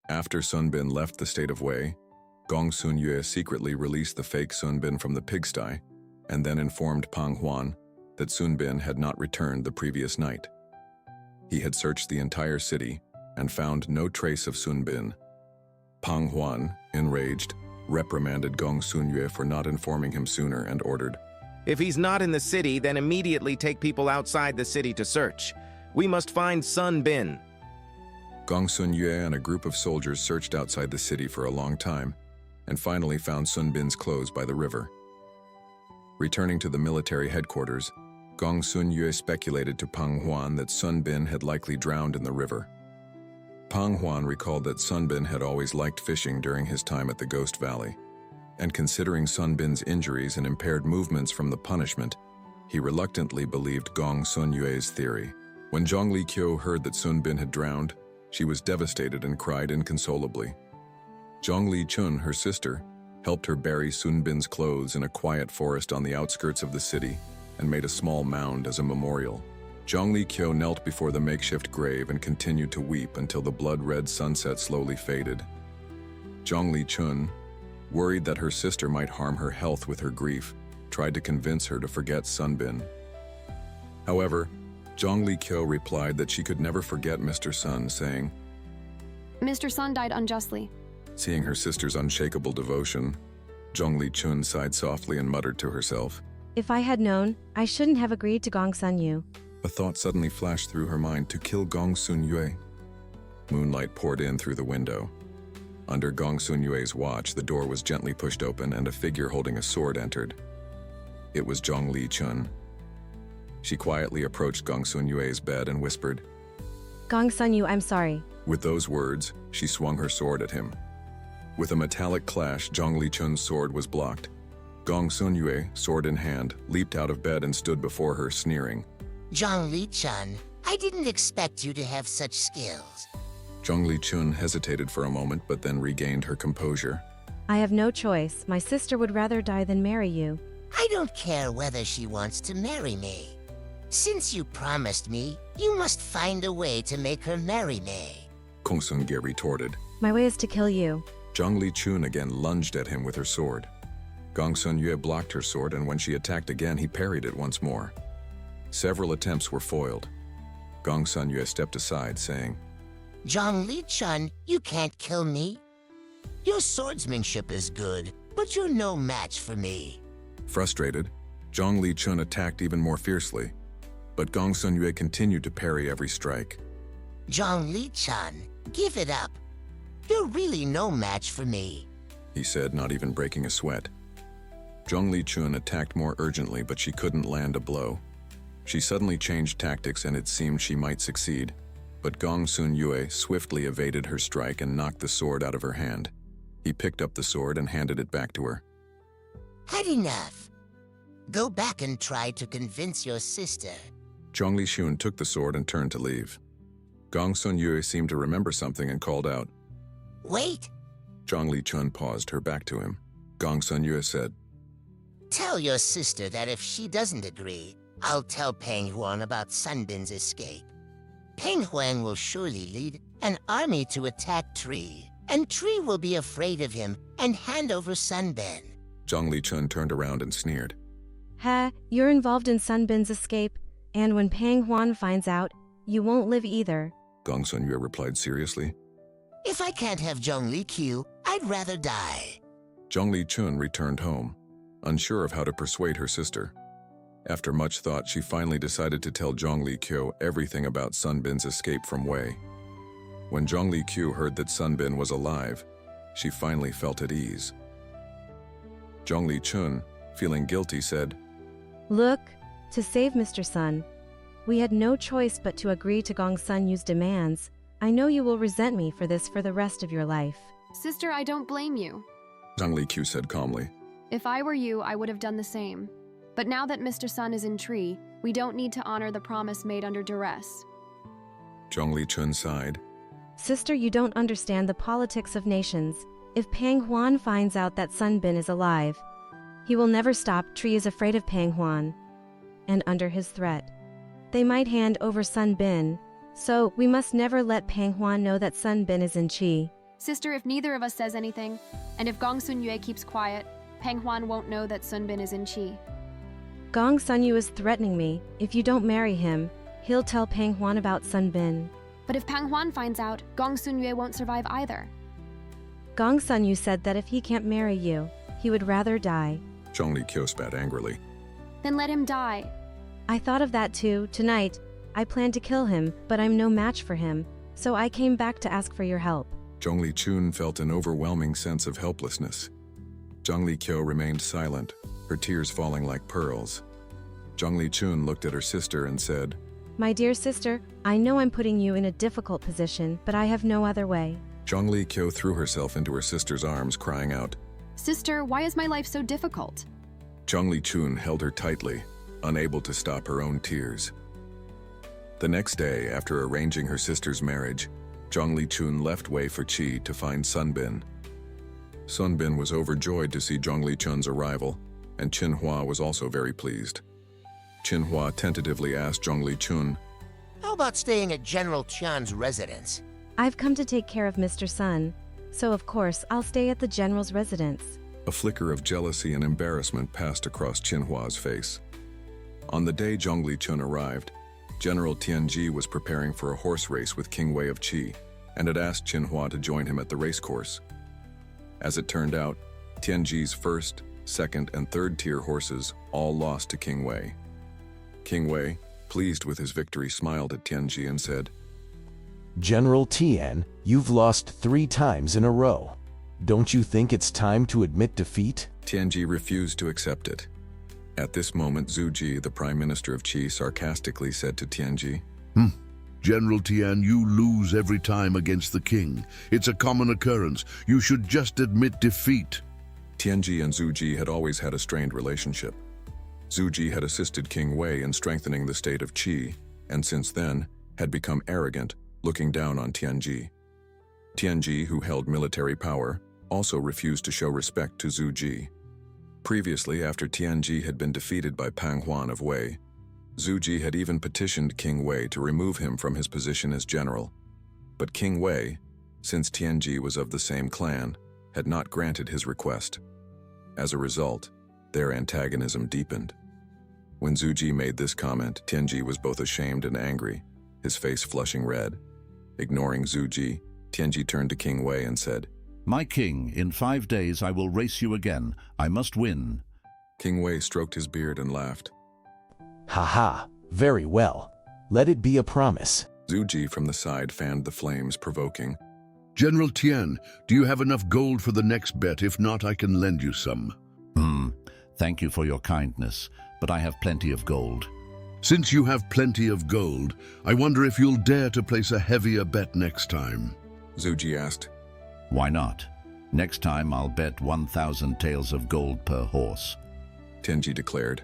After Sun Bin left the state of Wei, Gongsun Yue secretly released the fake Sun Bin from the pigsty and then informed Pang Huan that Sun Bin had not returned the previous night. He had searched the entire city and found no trace of Sun Bin. Pang Huan, enraged, reprimanded Gongsun Yue for not informing him sooner and ordered, "If he's not in the city, then immediately take people outside the city to search. We must find Sun Bin." Gongsun Yue and a group of soldiers searched outside the city for a long time and finally found Sun Bin's clothes by the river. Returning to the military headquarters, Gongsun Yue speculated to Pang Huan that Sun Bin had likely drowned in the river. Pang Huan recalled that Sun Bin had always liked fishing during his time at the Ghost Valley, and considering Sun Bin's injuries and impaired movements from the punishment, he reluctantly believed Gongsun Yue's theory. When Zhong Li Qiu heard that Sun Bin had drowned, she was devastated and cried inconsolably. Zhong Li Chun, her sister, helped her bury Sun Bin's clothes in a quiet forest on the outskirts of the city and made a small mound as a memorial. Zhong Li Qiu knelt before the makeshift grave and continued to weep until the blood-red sunset slowly faded. Zhong Li Chun, worried that her sister might harm her health with her grief, tried to convince her to forget Sun Bin. However, Zhong Li Qiu replied that she could never forget Mr. Sun, saying, "Mr. Sun died unjustly." Seeing her sister's unshakable devotion, Zhong Li Chun sighed softly and muttered to herself, "If I had known, I shouldn't have agreed to Gongsun Yue." A thought suddenly flashed through her mind to kill Gongsun Yue. Moonlight poured in through the window. Under Gongsun Yue's watch, the door was gently pushed open and a figure holding a sword entered. It was Zhong Li Chun. She quietly approached Gongsun Yue's bed and whispered, "Gongsun Yue, I'm sorry." With those words, she swung her sword at him. With a metallic clash, Zhong Li Chun's sword was blocked. Gongsun Yue, sword in hand, leaped out of bed and stood before her, sneering. Zhong Li Chun, I didn't expect you to have such skills. Zhong Li Chun hesitated for a moment but then regained her composure. "I have no choice. My sister would rather die than marry you." I don't care whether she wants to marry me. Since you promised me, you must find a way to make her marry me. Gongsun Yue retorted. "My way is to kill you." Zhong Li Chun again lunged at him with her sword. Gongsun Yue blocked her sword, and when she attacked again, he parried it once more. Several attempts were foiled. Gongsun Yue stepped aside, saying, Zhong Li Chun, you can't kill me. Your swordsmanship is good, but you're no match for me. Frustrated, Zhong Li Chun attacked even more fiercely, but Gongsun Yue continued to parry every strike. Zhong Li Chun, give it up. You're really no match for me, he said, not even breaking a sweat. Zhong Li Chun attacked more urgently, but she couldn't land a blow. She suddenly changed tactics and it seemed she might succeed, but Gongsun Yue swiftly evaded her strike and knocked the sword out of her hand. He picked up the sword and handed it back to her. Had enough. Go back and try to convince your sister. Zhong Li Chun took the sword and turned to leave. Gongsun Yue seemed to remember something and called out. Wait! Zhong Li Chun paused, her back to him. Gongsun Yue said, Tell your sister that if she doesn't agree, I'll tell Peng Huang about Sun Bin's escape. Peng Huang will surely lead an army to attack Tree, and Tree will be afraid of him and hand over Sun Bin. Zhong Li Chun turned around and sneered. Ha, you're involved in Sun Bin's escape, and when Peng Huan finds out, you won't live either. Gongsun Yue replied seriously. If I can't have Zhong Li Qiu, I'd rather die. Zhong Li Chun returned home, unsure of how to persuade her sister. After much thought, she finally decided to tell Zhong Li Qiu everything about Sun Bin's escape from Wei. When Zhong Li Qiu heard that Sun Bin was alive, she finally felt at ease. Zhong Li Chun, feeling guilty, said, Look, to save Mr. Sun, we had no choice but to agree to Gongsun Yue's demands. I know you will resent me for this for the rest of your life. Sister, I don't blame you. Zhong Li Qiu said calmly. If I were you, I would have done the same. But now that Mr. Sun is in Tree, we don't need to honor the promise made under duress. Zhong Li Chun sighed. Sister, you don't understand the politics of nations. If Peng Huan finds out that Sun Bin is alive, he will never stop. Tree is afraid of Peng Huan, and under his threat, they might hand over Sun Bin, so we must never let Peng Huan know that Sun Bin is in Qi. Sister, if neither of us says anything, and if Gongsun Yue keeps quiet, Peng Huan won't know that Sun Bin is in Qi. Gongsun Yue is threatening me. If you don't marry him, he'll tell Peng Huan about Sun Bin. But if Peng Huan finds out, Gongsun Yue won't survive either. Gongsun Yue said that if he can't marry you, he would rather die. Zhong Li Qiu spat angrily. Then let him die. I thought of that too. Tonight, I planned to kill him, but I'm no match for him, so I came back to ask for your help. Zhong Li Chun felt an overwhelming sense of helplessness. Zhong Li Qiu remained silent, her tears falling like pearls. Zhong Li Chun looked at her sister and said, My dear sister, I know I'm putting you in a difficult position, but I have no other way. Zhong Li Qiu threw herself into her sister's arms, crying out. Sister, why is my life so difficult? Zhong Li Chun held her tightly, unable to stop her own tears. The next day, after arranging her sister's marriage, Zhong Li Chun left Wei for Qi to find Sun Bin. Sun Bin was overjoyed to see Zhong Li Chun's arrival, and Qin Hua was also very pleased. Qin Hua tentatively asked Zhong Li Chun, How about staying at General Tian's residence? I've come to take care of Mr. Sun, so of course I'll stay at the general's residence. A flicker of jealousy and embarrassment passed across Qin Hua's face. On the day Zhong Li Chun arrived, General Tian Ji was preparing for a horse race with King Wei of Qi and had asked Qin Hua to join him at the racecourse. As it turned out, Tian Ji's first, second, and third tier horses all lost to King Wei. King Wei, pleased with his victory, smiled at Tian Ji and said, General Tian, you've lost 3 times in a row. Don't you think it's time to admit defeat? Tian Ji refused to accept it. At this moment, Zhu Ji, the Prime Minister of Qi, sarcastically said to Tian Ji, General Tian, you lose every time against the king. It's a common occurrence. You should just admit defeat. Tian Ji and Zhu Ji had always had a strained relationship. Zhu Ji had assisted King Wei in strengthening the state of Qi, and since then had become arrogant, looking down on Tian Ji. Tian Ji, who held military power, also refused to show respect to Zhu Ji. Previously, after Tian Ji had been defeated by Peng Huan of Wei, Zhu Ji had even petitioned King Wei to remove him from his position as general. But King Wei, since Tian Ji was of the same clan, had not granted his request. As a result, their antagonism deepened. When Zhu Ji made this comment, Tian Ji was both ashamed and angry, his face flushing red. Ignoring Zhu Ji, Tian Ji turned to King Wei and said, My king, in 5 days I will race you again. I must win. King Wei stroked his beard and laughed. Ha ha, very well. Let it be a promise. Zhu Ji from the side fanned the flames, provoking, General Tian, do you have enough gold for the next bet? If not, I can lend you some. Thank you for your kindness, but I have plenty of gold. Since you have plenty of gold, I wonder if you'll dare to place a heavier bet next time. Zhu Ji asked. Why not? Next time I'll bet 1,000 taels of gold per horse. Tian Ji declared.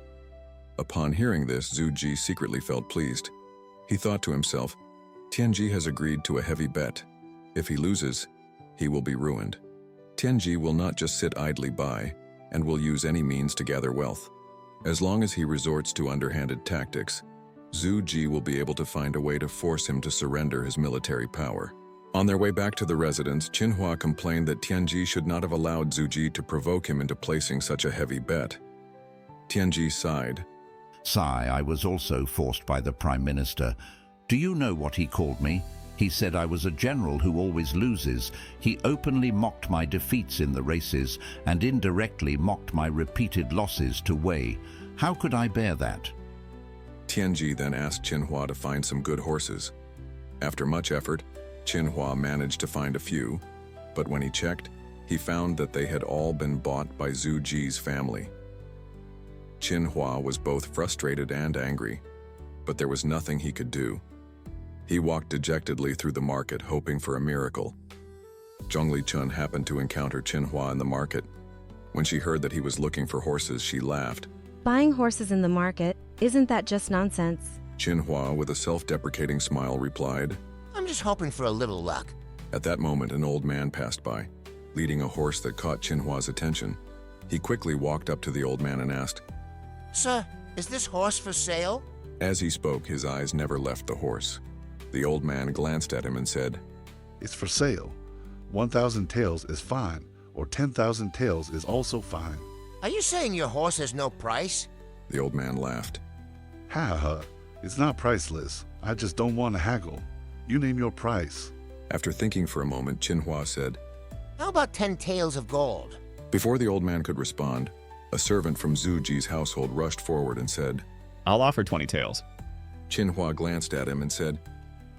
Upon hearing this, Zhu Ji secretly felt pleased. He thought to himself, Tian Ji has agreed to a heavy bet. If he loses, he will be ruined. Tian Ji will not just sit idly by, and will use any means to gather wealth. As long as he resorts to underhanded tactics, Zhu Ji will be able to find a way to force him to surrender his military power. On their way back to the residence, Qin Hua complained that Tian Ji should not have allowed Zhu Ji to provoke him into placing such a heavy bet. Tian Ji sighed. Sigh, I was also forced by the Prime Minister. Do you know what he called me? He said I was a general who always loses. He openly mocked my defeats in the races and indirectly mocked my repeated losses to Wei. How could I bear that? Tian Ji then asked Qin Hua to find some good horses. After much effort, Qin Hua managed to find a few, but when he checked, he found that they had all been bought by Zhu Ji's family. Qin Hua was both frustrated and angry, but there was nothing he could do. He walked dejectedly through the market, hoping for a miracle. Zhong Li Chun happened to encounter Qin Hua in the market. When she heard that he was looking for horses, she laughed. Buying horses in the market, isn't that just nonsense? Qin Hua, with a self-deprecating smile, replied, I'm just hoping for a little luck. At that moment, an old man passed by, leading a horse that caught Qin Hua's attention. He quickly walked up to the old man and asked, Sir, is this horse for sale? As he spoke, his eyes never left the horse. The old man glanced at him and said, It's for sale. 1,000 taels is fine, or 10,000 taels is also fine. Are you saying your horse has no price? The old man laughed. Ha ha, it's not priceless. I just don't want to haggle. You name your price. After thinking for a moment, Qinhua said, How about 10 taels of gold? Before the old man could respond, a servant from Zhu Ji's household rushed forward and said, I'll offer 20 taels. Qinhua glanced at him and said,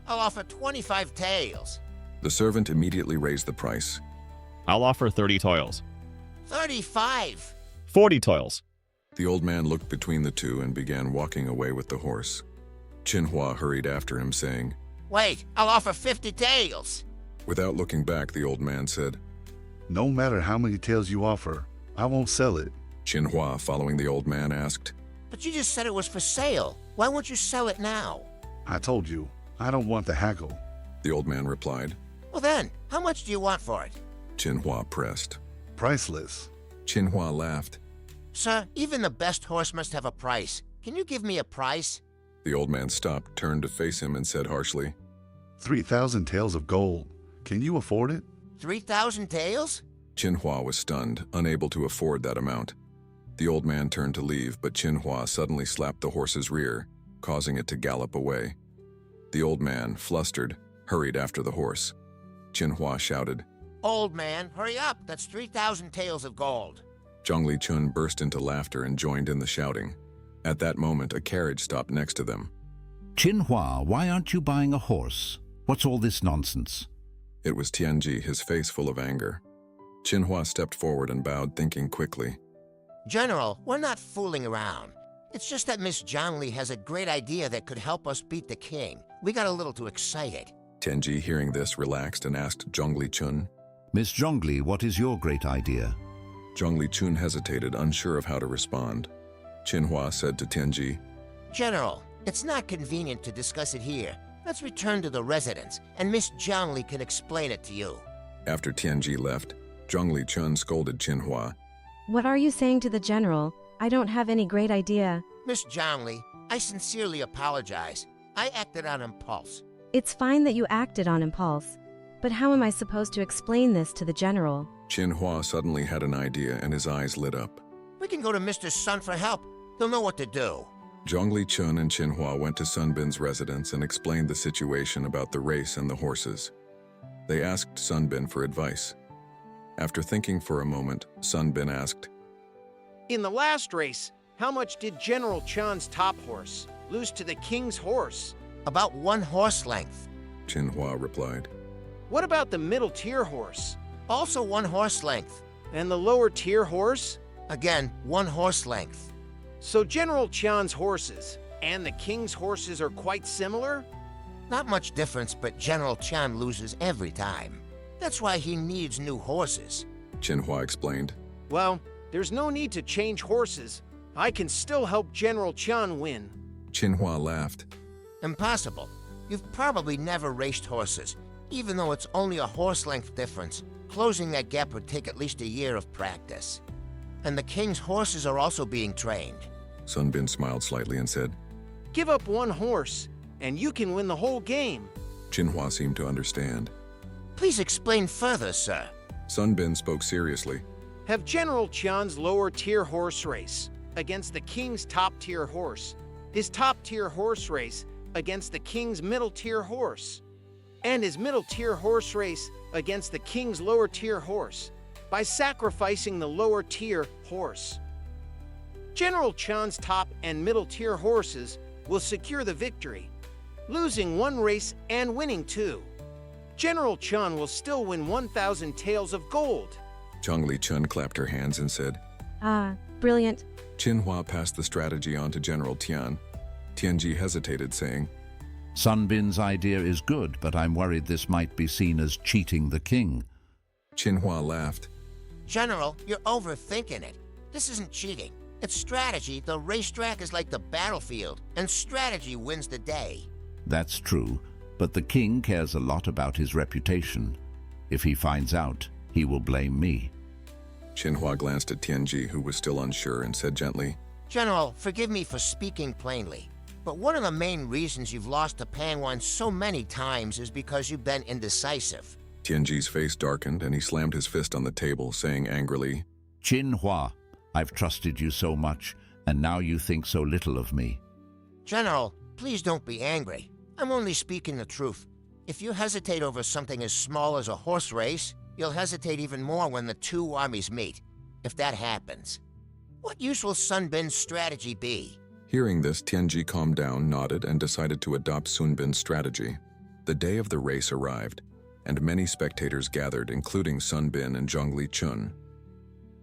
I'll offer 25 taels. The servant immediately raised the price. I'll offer 30 toils. 35. 40 toils. The old man looked between the two and began walking away with the horse. Qinhua hurried after him, saying, Wait, I'll offer 50 taels. Without looking back, the old man said, No matter how many taels you offer, I won't sell it. Qinhua, following the old man, asked, But you just said it was for sale. Why won't you sell it now? I told you, I don't want to haggle. The old man replied. Well then, how much do you want for it? Qinhua pressed. Priceless. Qinhua laughed. Sir, even the best horse must have a price. Can you give me a price? The old man stopped, turned to face him, and said harshly, 3,000 taels of gold. Can you afford it? 3,000 taels? Qinhua was stunned, unable to afford that amount. The old man turned to leave, but Qinhua suddenly slapped the horse's rear, causing it to gallop away. The old man, flustered, hurried after the horse. Qinhua shouted, Old man, hurry up. That's 3,000 taels of gold. Zhong Li Chun burst into laughter and joined in the shouting. At that moment, a carriage stopped next to them. Qinhua, why aren't you buying a horse? What's all this nonsense? It was Tian Ji, his face full of anger. Qinhua stepped forward and bowed, thinking quickly. General, we're not fooling around. It's just that Miss Zhong Li has a great idea that could help us beat the king. We got a little too excited. Tian Ji, hearing this, relaxed and asked Zhong Li Chun. Miss Zhong Li, what is your great idea? Zhong Li Chun hesitated, unsure of how to respond. Qinhua said to Tian Ji, General, it's not convenient to discuss it here. Let's return to the residence, and Miss Zhong Li can explain it to you. After Tian Ji left, Zhong Li Chun scolded Qinhua. What are you saying to the general? I don't have any great idea. Miss Zhong Li, I sincerely apologize. I acted on impulse. It's fine that you acted on impulse. But how am I supposed to explain this to the general? Qinhua suddenly had an idea and his eyes lit up. We can go to Mr. Sun for help. He'll know what to do. Zhong Li Chun and Qinhua went to Sun Bin's residence and explained the situation about the race and the horses. They asked Sun Bin for advice. After thinking for a moment, Sun Bin asked, In the last race, how much did General Chan's top horse lose to the king's horse? About 1 horse length. Qinhua replied. What about the middle tier horse? Also 1 horse length. And the lower tier horse? Again, 1 horse length. So General Chan's horses and the king's horses are quite similar? Not much difference, but General Chan loses every time. That's why he needs new horses. Qinhua explained. Well, there's no need to change horses. I can still help General Chan win. Qinhua laughed. Impossible. You've probably never raced horses. Even though it's only a horse-length difference, closing that gap would take at least a year of practice. And the king's horses are also being trained. Sun Bin smiled slightly and said, Give up 1 horse, and you can win the whole game. Qinhua seemed to understand. Please explain further, sir. Sun Bin spoke seriously. Have General Chan's lower-tier horse race against the king's top-tier horse, his top-tier horse race against the king's middle-tier horse, and his middle-tier horse race against the king's lower-tier horse by sacrificing the lower-tier horse. General Chan's top and middle-tier horses will secure the victory, losing 1 race and winning 2. General Chan will still win 1,000 taels of gold. Zhong Li Chun clapped her hands and said, Ah, brilliant. Qinhua passed the strategy on to General Tian. Tian Ji hesitated, saying, Sun Bin's idea is good, but I'm worried this might be seen as cheating the king. Qinhua laughed. General, you're overthinking it. This isn't cheating. It's strategy. The racetrack is like the battlefield, and strategy wins the day. That's true, but the king cares a lot about his reputation. If he finds out, he will blame me. Qinhua glanced at Tian Ji, who was still unsure, and said gently, General, forgive me for speaking plainly, but one of the main reasons you've lost to Pangwan so many times is because you've been indecisive. Tian Ji's face darkened and he slammed his fist on the table, saying angrily, Qin Hua, I've trusted you so much, and now you think so little of me. General, please don't be angry. I'm only speaking the truth. If you hesitate over something as small as a horse race, you'll hesitate even more when the two armies meet. If that happens, what use will Sun Bin's strategy be? Hearing this, Tian Ji calmed down, nodded, and decided to adopt Sun Bin's strategy. The day of the race arrived, and many spectators gathered, including Sun Bin and Zhong Li Chun.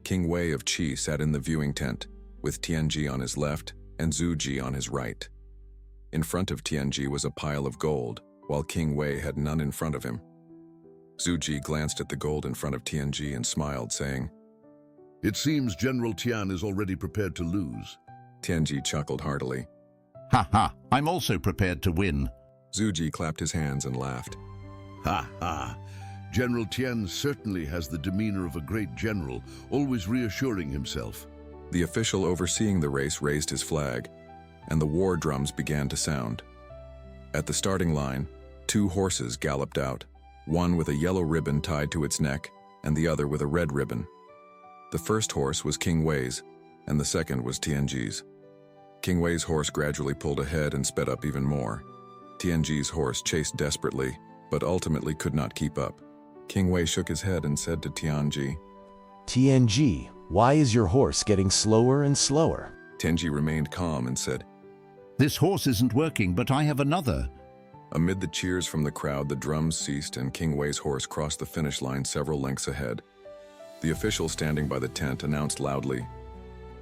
King Wei of Qi sat in the viewing tent, with Tian Ji on his left and Zhu Ji on his right. In front of Tian Ji was a pile of gold, while King Wei had none in front of him. Zhu Ji glanced at the gold in front of Tian Ji and smiled, saying, It seems General Tian is already prepared to lose. Tian Ji chuckled heartily. Ha ha, I'm also prepared to win. Zhu Ji clapped his hands and laughed. Ha ha! General Tian certainly has the demeanor of a great general, always reassuring himself. The official overseeing the race raised his flag, and the war drums began to sound. At the starting line, two horses galloped out, one with a yellow ribbon tied to its neck and the other with a red ribbon. The first horse was King Wei's, and the second was Tian Ji's. King Wei's horse gradually pulled ahead and sped up even more. Tian Ji's horse chased desperately, but ultimately could not keep up. King Wei shook his head and said to Tian Ji, Tian Ji, why is your horse getting slower and slower? Tian Ji remained calm and said, This horse isn't working, but I have another. Amid the cheers from the crowd, the drums ceased and King Wei's horse crossed the finish line several lengths ahead. The official standing by the tent announced loudly,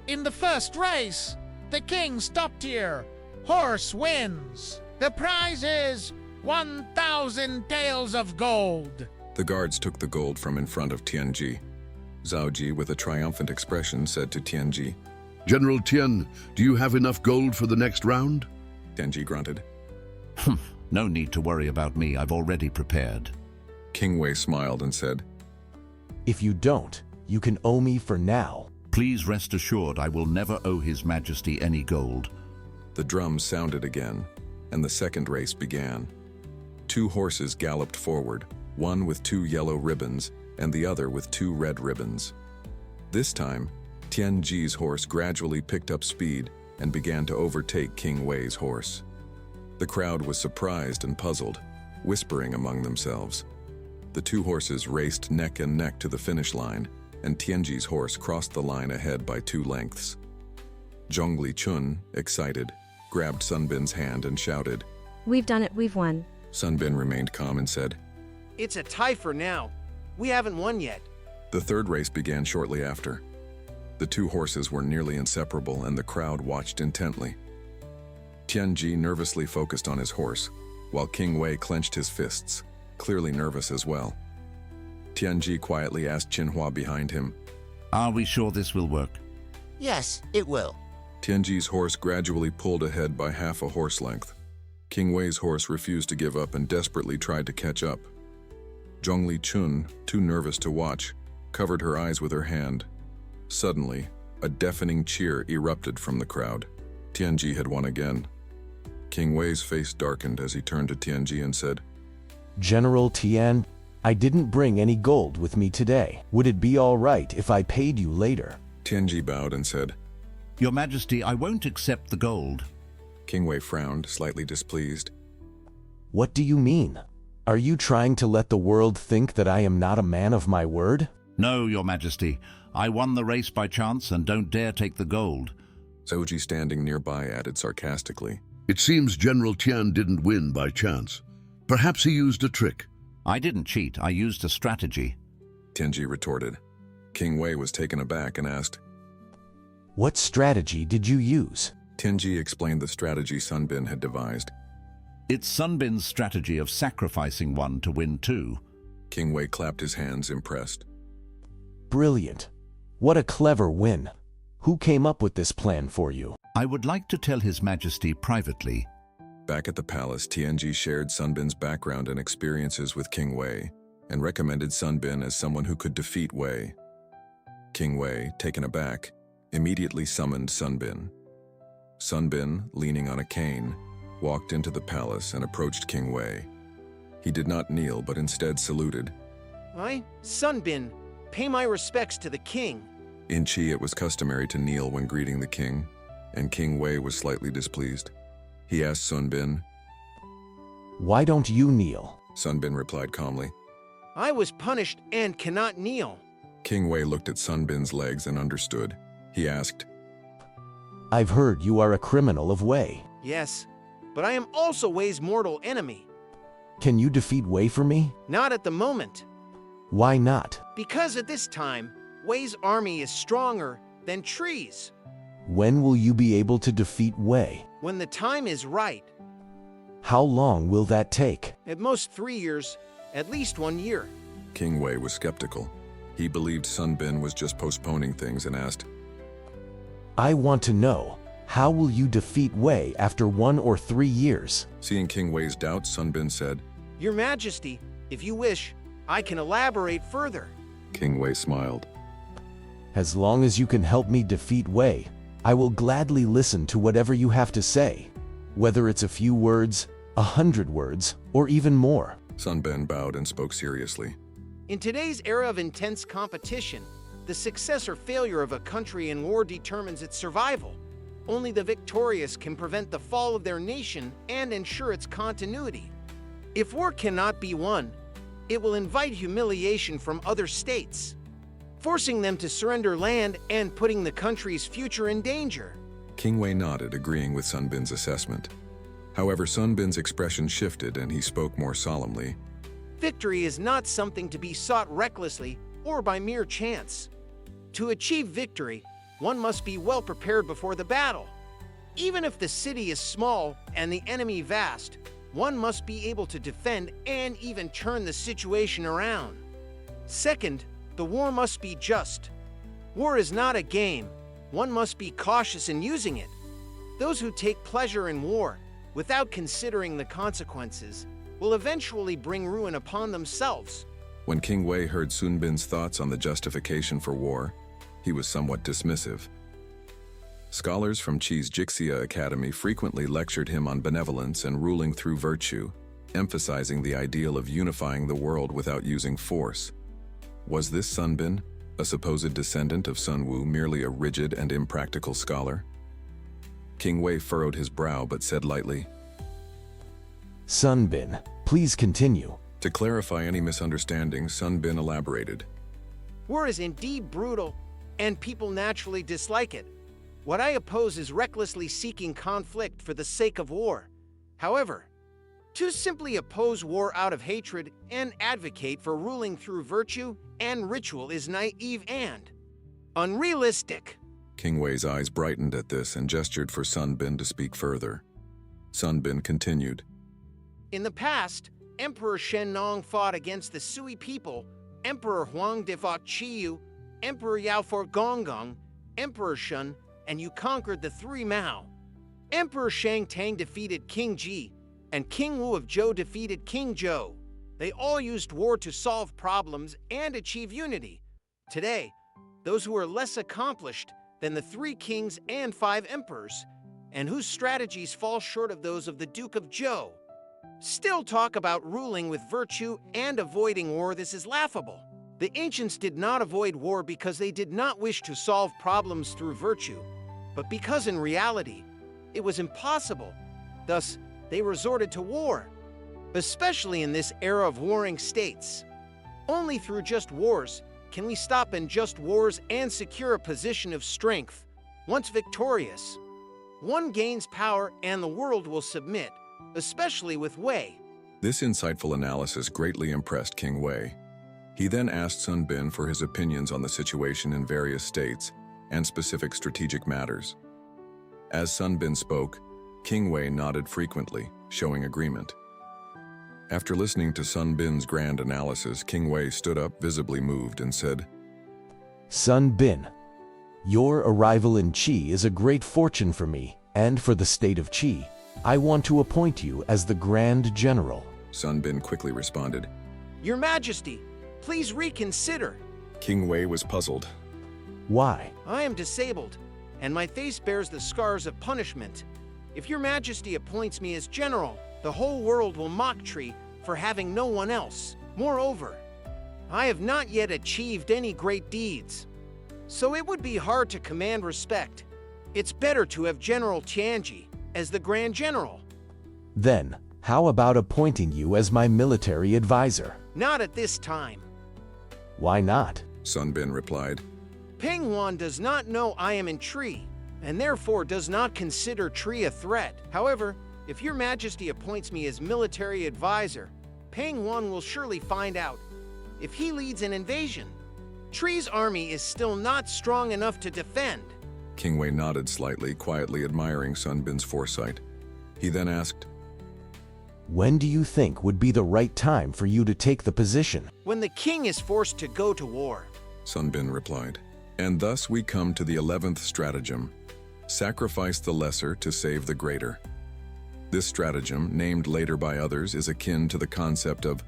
In the first race, the king's top tier horse wins. The prize is 1,000 taels of gold. The guards took the gold from in front of Tian Ji. Zhao Ji, with a triumphant expression, said to Tian Ji, General Tian, do you have enough gold for the next round? Tian Ji grunted. No need to worry about me, I've already prepared. King Wei smiled and said, If you don't, you can owe me for now. Please rest assured I will never owe His Majesty any gold. The drums sounded again, and the second race began. Two horses galloped forward, one with two yellow ribbons and the other with two red ribbons. This time, Tian Ji's horse gradually picked up speed and began to overtake King Wei's horse. The crowd was surprised and puzzled, whispering among themselves. The two horses raced neck and neck to the finish line, and Tian Ji's horse crossed the line ahead by 2 lengths. Zhong Li Chun, excited, grabbed Sun Bin's hand and shouted, We've done it, we've won. Sun Bin remained calm and said, It's a tie for now. We haven't won yet. The third race began shortly after. The two horses were nearly inseparable and the crowd watched intently. Tian Ji nervously focused on his horse, while King Wei clenched his fists, clearly nervous as well. Tian Ji quietly asked Qin Hua behind him, Are we sure this will work? Yes, it will. Tian Ji's horse gradually pulled ahead by half a horse length. King Wei's horse refused to give up and desperately tried to catch up. Zhong Li Chun, too nervous to watch, covered her eyes with her hand. Suddenly, a deafening cheer erupted from the crowd. Tian Ji had won again. King Wei's face darkened as he turned to Tian Ji and said, General Tian, I didn't bring any gold with me today. Would it be all right if I paid you later? Tian Ji bowed and said, Your Majesty, I won't accept the gold. King Wei frowned, slightly displeased. What do you mean? Are you trying to let the world think that I am not a man of my word? No, Your Majesty. I won the race by chance and don't dare take the gold. Zhou Ji, standing nearby, added sarcastically, It seems General Tian didn't win by chance. Perhaps he used a trick. I didn't cheat, I used a strategy. Tian Ji retorted. King Wei was taken aback and asked, What strategy did you use? Tian Ji explained the strategy Sun Bin had devised. It's Sun Bin's strategy of sacrificing one to win two. King Wei clapped his hands, impressed. Brilliant. What a clever win. Who came up with this plan for you? I would like to tell His Majesty privately. Back at the palace, Tian Ji shared Sun Bin's background and experiences with King Wei, and recommended Sun Bin as someone who could defeat Wei. King Wei, taken aback, immediately summoned Sun Bin. Sun Bin, leaning on a cane, walked into the palace and approached King Wei. He did not kneel, but instead saluted, Sun Bin, pay my respects to the king. In Qi, it was customary to kneel when greeting the king, and King Wei was slightly displeased. He asked Sun Bin. Why don't you kneel? Sun Bin replied calmly. I was punished and cannot kneel. King Wei looked at Sun Bin's legs and understood. He asked, I've heard you are a criminal of Wei. Yes, but I am also Wei's mortal enemy. Can you defeat Wei for me? Not at the moment. Why not? Because at this time, Wei's army is stronger than trees. When will you be able to defeat Wei? When the time is right. How long will that take? At most 3 years, at least 1 year. King Wei was skeptical. He believed Sun Bin was just postponing things and asked, I want to know, how will you defeat Wei after 1 or 3 years? Seeing King Wei's doubts, Sun Bin said, Your Majesty, if you wish, I can elaborate further. King Wei smiled. As long as you can help me defeat Wei, I will gladly listen to whatever you have to say, whether it's a few words, 100 words, or even more. Sun Bin bowed and spoke seriously. In today's era of intense competition, the success or failure of a country in war determines its survival. Only the victorious can prevent the fall of their nation and ensure its continuity. If war cannot be won, it will invite humiliation from other states, forcing them to surrender land and putting the country's future in danger. King Wei nodded, agreeing with Sun Bin's assessment. However, Sun Bin's expression shifted and he spoke more solemnly. Victory is not something to be sought recklessly or by mere chance. To achieve victory, one must be well prepared before the battle. Even if the city is small and the enemy vast, one must be able to defend and even turn the situation around. Second, the war must be just. War is not a game. One must be cautious in using it. Those who take pleasure in war, without considering the consequences, will eventually bring ruin upon themselves. When King Wei heard Sun Bin's thoughts on the justification for war, he was somewhat dismissive. Scholars from Qi's Jixia Academy frequently lectured him on benevolence and ruling through virtue, emphasizing the ideal of unifying the world without using force. Was this Sun Bin, a supposed descendant of Sun Wu, merely a rigid and impractical scholar? King Wei furrowed his brow but said lightly, Sun Bin, please continue. To clarify any misunderstanding, Sun Bin elaborated. War is indeed brutal, and people naturally dislike it. What I oppose is recklessly seeking conflict for the sake of war. However, to simply oppose war out of hatred and advocate for ruling through virtue and ritual is naive and unrealistic. King Wei's eyes brightened at this and gestured for Sun Bin to speak further. Sun Bin continued. In the past, Emperor Shen Nong fought against the Sui people, Emperor Huang defought Qiyu, Emperor Yao fought Gonggong, Emperor Shun, and you conquered the 3 Mao. Emperor Shang Tang defeated King Ji, and King Wu of Zhou defeated King Zhou. They all used war to solve problems and achieve unity. Today, those who are less accomplished than the 3 kings and 5 emperors, and whose strategies fall short of those of the Duke of Zhou, still talk about ruling with virtue and avoiding war. This is laughable. The ancients did not avoid war because they did not wish to solve problems through virtue, but because in reality, it was impossible. Thus, they resorted to war, especially in this era of warring states. Only through just wars can we stop unjust wars and secure a position of strength. Once victorious, one gains power and the world will submit, especially with Wei. This insightful analysis greatly impressed King Wei. He then asked Sun Bin for his opinions on the situation in various states and specific strategic matters. As Sun Bin spoke, King Wei nodded frequently, showing agreement. After listening to Sun Bin's grand analysis, King Wei stood up, visibly moved, and said, Sun Bin, your arrival in Qi is a great fortune for me and for the state of Qi. I want to appoint you as the Grand General. Sun Bin quickly responded, Your Majesty, please reconsider. King Wei was puzzled. Why? I am disabled, and my face bears the scars of punishment. If Your Majesty appoints me as general, the whole world will mock Tree for having no one else. Moreover, I have not yet achieved any great deeds, so it would be hard to command respect. It's better to have General Tian Ji as the Grand General. Then, how about appointing you as my military advisor? Not at this time. Why not? Sun Bin replied. Peng Huan does not know I am in Tree, and therefore does not consider Tree a threat. However, if your majesty appoints me as military advisor, Peng Huan will surely find out. If he leads an invasion, Tree's army is still not strong enough to defend. King Wei nodded slightly, quietly admiring Sun Bin's foresight. He then asked, When do you think would be the right time for you to take the position? When the king is forced to go to war. Sun Bin replied. And thus we come to the 11th stratagem. Sacrifice the lesser to save the greater. This stratagem, named later by others, is akin to the concept of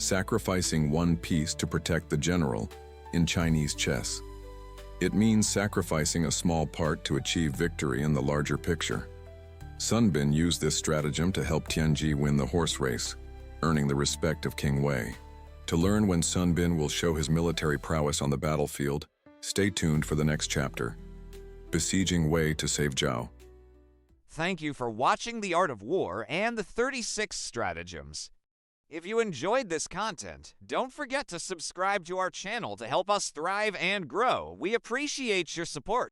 sacrificing one piece to protect the general in Chinese chess. It means sacrificing a small part to achieve victory in the larger picture. Sun Bin used this stratagem to help Tian Ji win the horse race, earning the respect of King Wei. To learn when Sun Bin will show his military prowess on the battlefield, stay tuned for the next chapter, Besieging Wei to save Zhao. Thank you for watching The Art of War and the 36 Stratagems. If you enjoyed this content, don't forget to subscribe to our channel to help us thrive and grow. We appreciate your support.